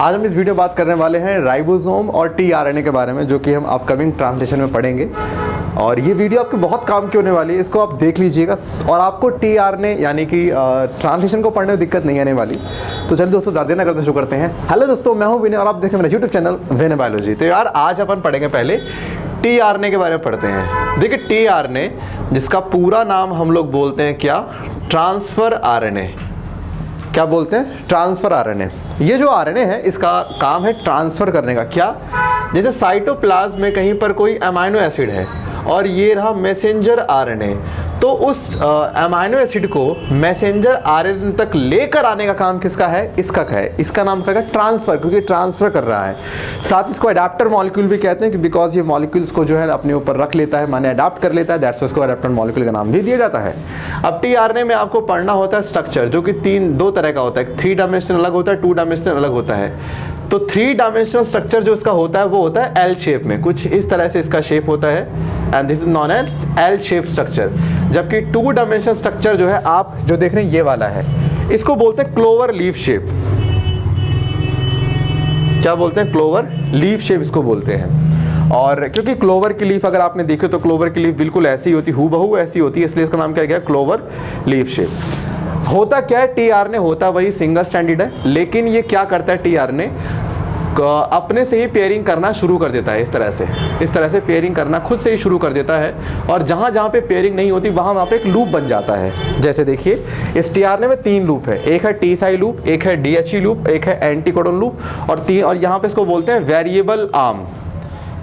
आज हम इस वीडियो बात करने वाले हैं राइबोसोम और टीआरएनए के बारे में, जो कि हम अपकमिंग ट्रांसलेशन में पढ़ेंगे। और ये वीडियो आपके बहुत काम की होने वाली है, इसको आप देख लीजिएगा और आपको टीआरएनए यानी कि ट्रांसलेशन को पढ़ने में दिक्कत नहीं आने वाली। तो चलिए दोस्तों, ज़्यादा ना करते शुरू करते हैं। हेलो दोस्तों, मैं हूँ विनय और आप देखें मेरा यूट्यूब चैनल विनय बायोलॉजी। तो यार आज अपन पढ़ेंगे, पहले टीआरएनए के बारे में पढ़ते हैं। देखिए टीआरएनए, जिसका पूरा नाम हम लोग बोलते हैं क्या, ट्रांसफर आरएनए। क्या बोलते हैं? Transfer RNA. ये जो आरएनए है इसका काम है ट्रांसफर करने का। क्या? जैसे साइटोप्लाज्म में कहीं पर कोई अमाइनो एसिड है और ये रहा मैसेंजर आरएनए, तो उस अमाइनो एसिड को मैसेंजर आरएनए तक लेकर आने का काम किसका है? इसका है। इसका नाम क्या है? ट्रांसफर, क्योंकि ट्रांसफर कर रहा है। साथ इसको अडेप्टर मॉलिक्यूल भी कहते हैं कि बिकॉज ये मॉलिक्यूल्स को जो है अपने ऊपर रख लेता है, माने अडेप्ट कर लेता है, दैट्स उसको अडेप्टर मॉलिक्यूल का नाम भी दिया जाता है। अब टीआरएनए में आपको पढ़ना होता है स्ट्रक्चर, जो कि दो तरह का होता है। 3 डायमेंशनल अलग होता है, 2 डायमेंशनल अलग होता है। तो 3 डायमेंशनल स्ट्रक्चर जो इसका होता है वो होता है एल शेप में, कुछ इस तरह से इसका शेप होता है, and this is known as L shape structure. जबकि 2 डायमेंशनल स्ट्रक्चर जो है आप जो देख रहे हैं ये वाला है, इसको बोलते हैं क्लोवर लीफ शेप। क्या बोलते हैं? क्लोवर लीफ शेप इसको बोलते हैं। और क्योंकि क्लोवर की लीफ अगर आपने देखी तो क्लोवर की लीफ बिल्कुल ऐसी होती, हूबहू ऐसी होती है, इसलिए इसका नाम क्या गया? Clover leaf shape. होता क्या है? टीआरएनए होता वही सिंगल स्ट्रैंडेड है, लेकिन ये क्या करता है? टीआरएनए अपने से ही पेयरिंग करना शुरू कर देता है। इस तरह से पेयरिंग करना खुद से ही शुरू कर देता है, और जहाँ जहाँ पे पेयरिंग नहीं होती वहाँ पे एक लूप बन जाता है। जैसे देखिए इस टीआरएनए में 3 लूप है, एक है टी-साई लूप, एक है डीएचई लूप, एक है एंटीकोडन लूप, और यहाँ पे इसको बोलते हैं वेरिएबल आर्म,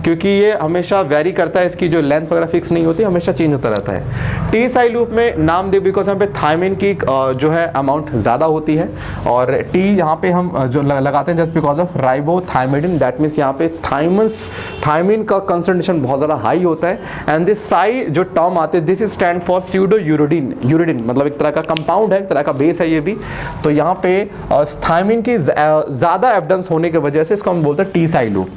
क्योंकि ये हमेशा वेरी करता है, इसकी जो लेंथ वगैरह फिक्स नहीं होती, हमेशा चेंज होता रहता है। टी-साई लूप में नाम दे बिकॉज यहाँ पे थायमिन की जो है अमाउंट ज़्यादा होती है, और टी यहाँ पे हम जो लगाते हैं just because of ribothymidine, that means यहाँ पे थायमिन का कंसंट्रेशन बहुत ज़्यादा हाई होता है। एंड दिस साई जो टर्म आते हैं, this is stand for pseudo uridine मतलब एक तरह का कंपाउंड है, एक तरह का बेस है ये भी। तो यहाँ पे थायमिन की ज़्यादा एविडेंस होने की वजह से इसको हम बोलते हैं टी-साई लूप।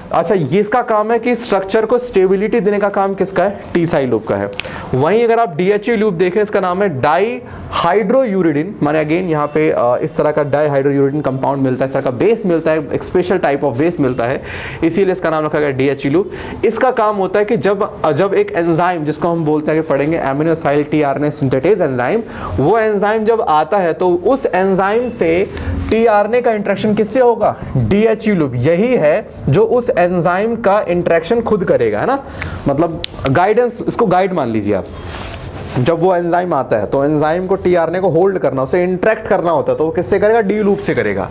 अच्छा, ये इसका काम है कि स्ट्रक्चर को स्टेबिलिटी देने का काम किसका है? टी-साई लूप का है। वहीं अगर आप डीएचई लूप देखें, इसका नाम है डाईहाइड्रोयूरिडिन, माने अगेन यहाँ पे इस तरह का डाईहाइड्रोयूरिडिन कंपाउंड मिलता है, इस तरह का बेस मिलता है, एक स्पेशल टाइप ऑफ बेस मिलता है, इसीलिए इसका नाम रखा गया डीएचई लूप। इसका काम होता है कि जब एक एंजाइम, जिसको हम बोलते हैं कि पढ़ेंगे एमिनोसाइल टीआरएनए सिंथेटेज एंजाइम, वो एंजाइम जब आता है तो उस एंजाइम से टीआरएनए का इंटरेक्शन किससे होगा? डीएचई लूप। यही है जो उस एंजाइम का इंटरेक्शन खुद करेगा, है ना, मतलब गाइडेंस, इसको गाइड मान लीजिए आप। जब वो एंजाइम आता है तो एंजाइम को टीआरएनए को होल्ड करना, उसे इंटरेक्ट करना होता है, तो वो किससे करेगा? डी लूप से करेगा।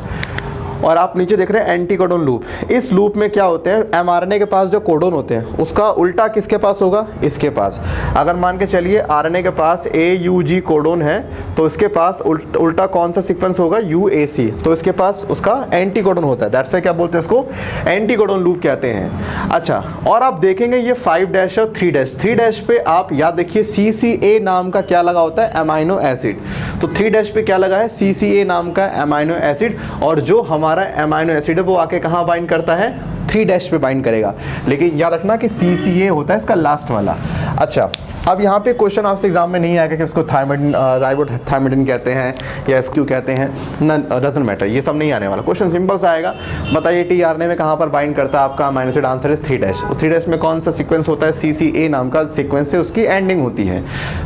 और आप नीचे देख रहे हैं एंटीकोडन लूप। इस लूप में क्या होते हैं? एमआरएनए के पास जो कोडोन होते हैं उसका उल्टा किसके पास होगा? इसके पास। अगर मान के चलिए आरएनए के पास AUG कोडोन है, तो इसके पास उल्टा कौन सा सीक्वेंस होगा? UAC। तो इसके पास उसका एंटीकोडन होता है, दैट्स व्हाई क्या बोलते हैं इसको? एंटीकोडन लूप कहते हैं। अच्छा, और आप देखेंगे ये 5' और 3' पे आप याद देखिए CCA नाम का क्या लगा होता है? Amino acid. तो 3' पे क्या लगा है? CCA नाम का अमाइनो एसिड, और जो हमारा अमाइनो एसिड है वो आके कहाँ बाइंड करता है? 3' पे बाइंड करेगा। लेकिन याद रखना कि CCA होता है इसका लास्ट वाला। अच्छा, अब यहाँ पे क्वेश्चन आपसे एग्जाम में नहीं आएगा कि उसको राइबोथायमिडिन कहते हैं या SQ कहते हैं, डजंट मैटर, ये सब नहीं आने वाला। क्वेश्चन सिंपल सा आएगा, बताइए टीआरएनए में कहाँ पर बाइंड करता है आपका अमाइनो एसिड? Answer is 3'। उस 3' में कौन सा सीक्वेंस होता है? CCA नाम का सीक्वेंस से उसकी एंडिंग होती है।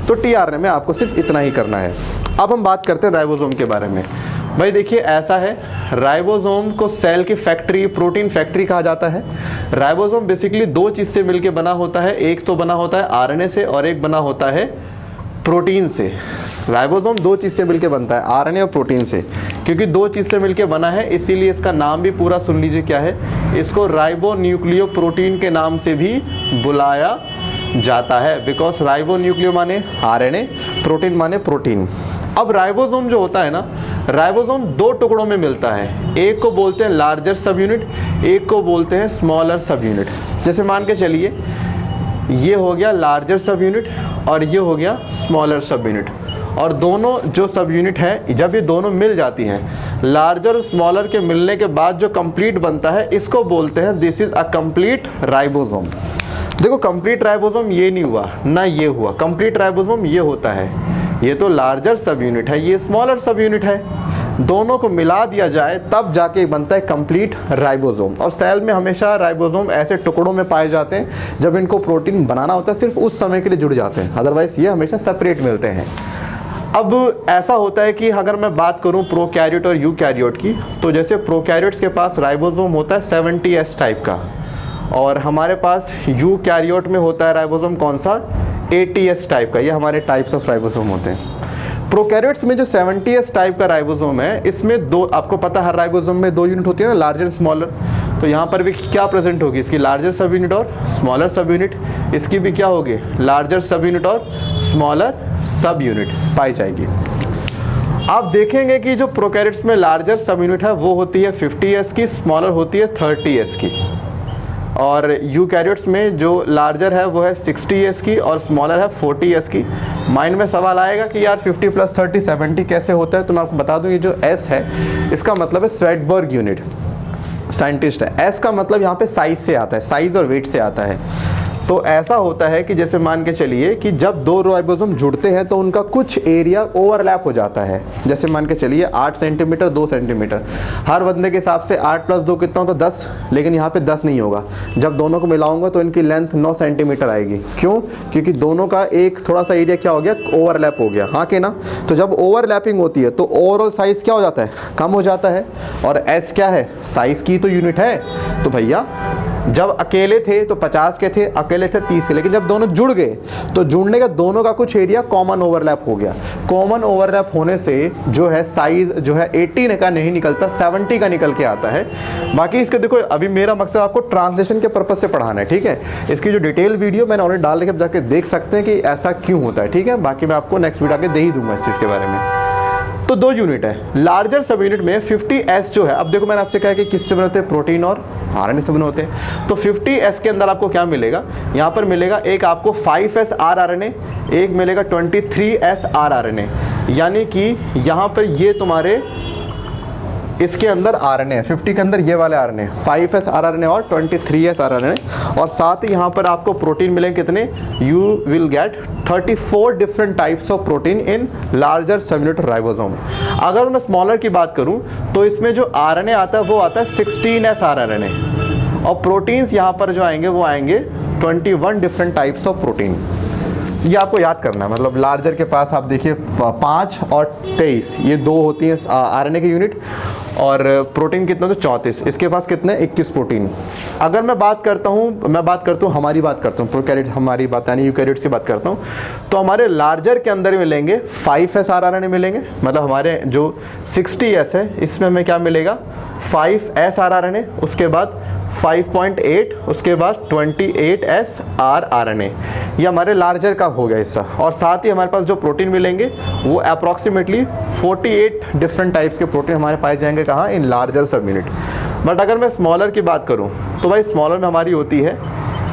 तो टीआरएनए में आपको सिर्फ इतना ही करना है। अब हम बात करते हैं राइबोसोम के बारे में। भाई देखिए ऐसा है, राइबोसोम को सेल की फैक्ट्री, प्रोटीन फैक्ट्री कहा जाता है। राइबोसोम बेसिकली 2 चीज़ से मिलकर बना होता है, एक तो बना होता है आरएनए से और एक बना होता है प्रोटीन से। राइबोसोम 2 चीज़ से मिलकर बनता है, आरएनए और प्रोटीन से। क्योंकि 2 चीज़ से मिलकर बना है इसीलिए इसका नाम भी पूरा सुन लीजिए क्या है, इसको राइबोन्यूक्लियोप्रोटीन के नाम से भी बुलाया जाता है। बिकॉज राइबोन्यूक्लियो माने आरएनए, प्रोटीन माने प्रोटीन। अब राइबोसोम जो होता है ना, राइबोसोम 2 टुकड़ों में मिलता है, एक को बोलते हैं लार्जर सब यूनिट, एक को बोलते हैं स्मॉलर सब यूनिट। जैसे मान के चलिए ये हो गया लार्जर सब यूनिट और ये हो गया स्मॉलर सब यूनिट, और दोनों जो सब यूनिट है जब ये दोनों मिल जाती हैं, लार्जर और स्मॉलर के मिलने के बाद जो कंप्लीट बनता है इसको बोलते हैं this is a complete ribosome. देखो कंप्लीट राइबोसोम ये नहीं हुआ ना ये हुआ, कंप्लीट राइबोसोम ये होता है, ये तो लार्जर सब यूनिट है, ये स्मॉलर सब यूनिट है। दोनों को मिला दिया जाए तब जाके बनता है कंप्लीट राइबोसोम। और सेल में हमेशा राइबोसोम ऐसे टुकड़ों में पाए जाते हैं जब इनको प्रोटीन बनाना होता है, सिर्फ उस समय के लिए जुड़ जाते हैं, अदरवाइज ये हमेशा सेपरेट मिलते हैं। अब ऐसा होता है कि अगर मैं बात करूं प्रोकैरियोट और यूकैरियोट की, तो जैसे प्रोकैरियोट्स के पास राइबोसोम होता है 70S टाइप का, और हमारे पास यूकैरियोट में होता है राइबोसोम कौन सा, 80S टाइप का। ये हमारे टाइप्स ऑफ राइबोसोम होते हैं। प्रोकैरियोट्स में जो 70S टाइप का राइबोसोम है, इसमें दो, आपको पता है हर राइबोसोम में 2 यूनिट होती है ना, लार्जर स्मॉलर। तो यहाँ पर भी क्या प्रेजेंट होगी, इसकी लार्जर सब यूनिट और स्मॉलर सब यूनिट। इसकी भी क्या होगी, लार्जर सब यूनिट और स्मॉलर सब यूनिट पाई जाएगी। आप देखेंगे कि जो प्रोकैरियोट्स में लार्जर सब यूनिट है वो होती है 50S की, स्मॉलर होती है 30S की। और यूकैरियोट्स में जो लार्जर है वो है 60S की और स्मॉलर है 40S की। माइंड में सवाल आएगा कि यार 50 + 30 70 कैसे होता है, तो मैं आपको बता दूं, ये जो S है इसका मतलब है स्वेडबर्ग यूनिट, साइंटिस्ट है। S का मतलब यहाँ पे साइज से आता है, साइज और वेट से आता है। तो ऐसा होता है कि जैसे मान के चलिए कि जब 2 राइबोसोम जुड़ते हैं तो उनका कुछ एरिया ओवरलैप हो जाता है। जैसे मान के चलिए 8 सेंटीमीटर 2 सेंटीमीटर, हर बंदे के हिसाब से 8 + 2 कितना होता है 10, लेकिन यहाँ पे 10 नहीं होगा। जब दोनों को मिलाऊंगा तो इनकी लेंथ 9 सेंटीमीटर आएगी। क्यों, क्योंकि दोनों का एक थोड़ा सा एरिया क्या हो गया, ओवरलैप हो गया, हाँ कि ना। तो जब ओवरलैपिंग होती है तो ओवरऑल साइज क्या हो जाता है, कम हो जाता है। और S क्या है, साइज की तो यूनिट है। तो भैया जब अकेले थे तो 50 के थे, अकेले थे 30 के, लेकिन जब दोनों जुड़ गए तो जुड़ने का दोनों का कुछ एरिया कॉमन ओवरलैप हो गया। कॉमन ओवरलैप होने से जो है साइज जो है 80 का नहीं निकलता, 70 का निकल के आता है। बाकी इसके देखो, अभी मेरा मकसद आपको ट्रांसलेशन के पर्पज से पढ़ाना है, ठीक है। इसकी जो डिटेल वीडियो मैंने ऑलरेडी डाल के जाके देख सकते हैं कि ऐसा क्यों होता है, ठीक है। बाकी मैं आपको नेक्स्ट वीडियो आके दे ही दूंगा इस चीज़ के बारे में। तो 2 यूनिट है। लार्जर सब यूनिट में 50S जो है, अब देखो मैंने आपसे कहा कि किससे बने होते हैं, प्रोटीन और RNA से बने होते हैं। तो 50S के अंदर आपको क्या मिलेगा, यहाँ पर मिलेगा एक आपको 5S rRNA, एक मिलेगा 23S rRNA, यानी कि यहाँ पर ये तुम्हारे इसके अंदर RNA है, 50 के अंदर ये वाले RNA, 5S rRNA और 23S rRNA। और साथ ही यहाँ पर आपको प्रोटीन मिलेंगे कितने, you will get 34 different types of protein in larger सब यूनिट राइबोसोम। अगर मैं स्मॉलर की बात करूँ तो इसमें जो RNA आता है वो आता है 16S rRNA, और प्रोटीन्स यहाँ पर जो आएंगे वो आएंगे 21 डिफरेंट टाइप्स ऑफ प्रोटीन। ये आपको याद करना है। मतलब लार्जर के पास आप देखिए 5 और 23, ये 2 होती हैं RNA की यूनिट, और प्रोटीन कितना, तो 34। इसके पास कितने, 21 प्रोटीन। अगर मैं बात करता हूँ हमारी बात करता हूँ प्रोकैरियोट, हमारी बात यानी यूकैरियोट्स की बात करता हूँ, तो हमारे लार्जर के अंदर मिलेंगे 5S rRNA मिलेंगे। मतलब हमारे जो 60S है इसमें हमें क्या मिलेगा, 5S rRNA, उसके बाद 5.8, उसके बाद 28S rRNA। ये हमारे लार्जर का हो गया हिस्सा। और साथ ही हमारे पास जो प्रोटीन मिलेंगे वो अप्रॉक्सीमेटली 48 डिफरेंट टाइप्स के प्रोटीन हमारे पाए जाएंगे कहाँ, इन लार्जर सब यूनिट। बट अगर मैं स्मॉलर की बात करूँ तो भाई स्मॉलर में हमारी होती है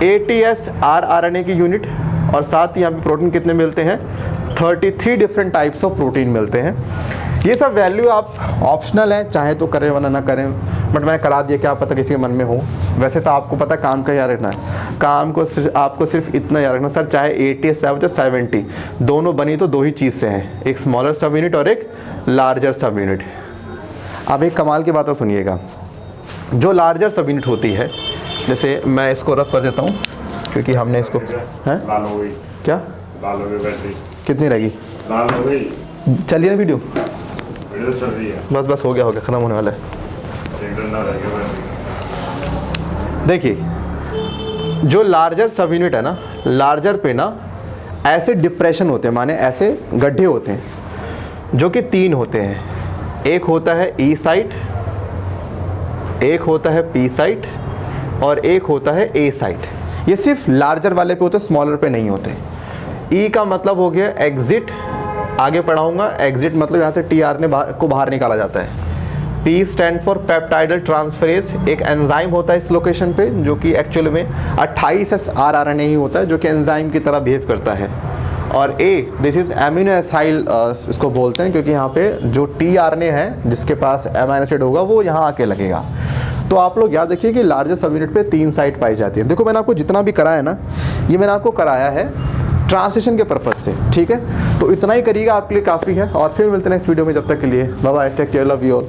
80S rRNA की यूनिट, और साथ ही हमें प्रोटीन कितने मिलते हैं, 33 डिफरेंट टाइप्स ऑफ प्रोटीन मिलते हैं। ये सब वैल्यू आप ऑप्शनल है, चाहे तो करें वरना ना करें, बट मैंने करा दिया, क्या पता किसी के मन में हो। वैसे तो आपको पता काम का याद रखना है, काम को आपको सिर्फ इतना याद रखना, सर चाहे 80 या 70 दोनों बनी तो 2 ही चीज़ से हैं, एक स्मॉलर सब यूनिट और एक लार्जर सब यूनिट। अब एक कमाल की बात सुनिएगा, जो लार्जर सब यूनिट होती है, जैसे मैं इसको रफ कर देता हूँ क्योंकि हमने इसको हैं क्या कितनी रहेगी, चलिए ना वीडियो चल रही है, बस हो गया ख़त्म होने वाला है। देखिए जो लार्जर सब यूनिट है ना, लार्जर पे ना ऐसे डिप्रेशन होते हैं, माने ऐसे गड्ढे होते हैं जो कि 3 होते हैं। एक होता है E साइट, एक होता है P साइट और एक होता है A साइट। ये सिर्फ लार्जर वाले पे होते हैं, स्मॉलर पे नहीं होते। E का मतलब हो गया एग्जिट, आगे पढ़ाऊंगा। एग्जिट मतलब यहाँ से tRNA को बाहर निकाला जाता है। P stand for peptidyl transferase, एक एंजाइम होता है इस लोकेशन पे जो कि एक्चुअल में 28S rRNA ही होता है जो कि एंजाइम की तरह बिहेव करता है। और A this is amino acyl इसको बोलते हैं, क्योंकि यहाँ पे जो tRNA है जिसके पास एमिनो एसिड होगा वो यहाँ आके लगेगा। तो आप लोग याद रखिए कि लार्जर सब यूनिट पे 3 साइट पाई जाती है। देखो मैंने आपको जितना भी कराया ना, ये मैंने आपको कराया है ट्रांसलेशन के पर्पज़ से, ठीक है। तो इतना ही करिएगा, आपके लिए काफ़ी है। और फिर मिलते हैं नेक्स्ट वीडियो में, जब तक के लिए bye bye, take care, love you all.